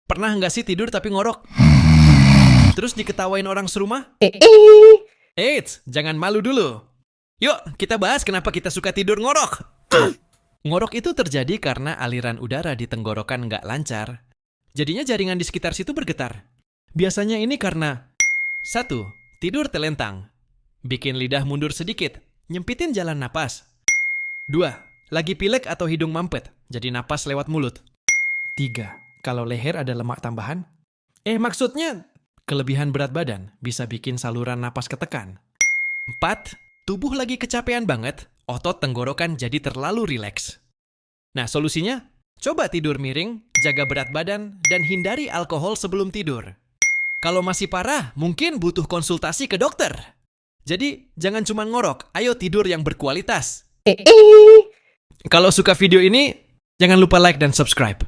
Pernah nggak sih tidur tapi ngorok? Terus diketawain orang serumah? Eits, jangan malu dulu. Yuk, kita bahas kenapa kita suka tidur ngorok. Ngorok itu terjadi karena aliran udara di tenggorokan nggak lancar. Jadinya jaringan di sekitar situ bergetar. Biasanya ini karena 1. Tidur telentang. Bikin lidah mundur sedikit, nyempitin jalan napas. 2. Lagi pilek atau hidung mampet, jadi napas lewat mulut. 3. Kalau leher ada lemak tambahan. Maksudnya kelebihan berat badan bisa bikin saluran napas ketekan. 4. Tubuh lagi kecapean banget, otot tenggorokan jadi terlalu rileks. Nah, solusinya? Coba tidur miring, jaga berat badan, dan hindari alkohol sebelum tidur. Kalau masih parah, mungkin butuh konsultasi ke dokter. Jadi, jangan cuma ngorok, ayo tidur yang berkualitas. Kalau suka video ini, jangan lupa like dan subscribe.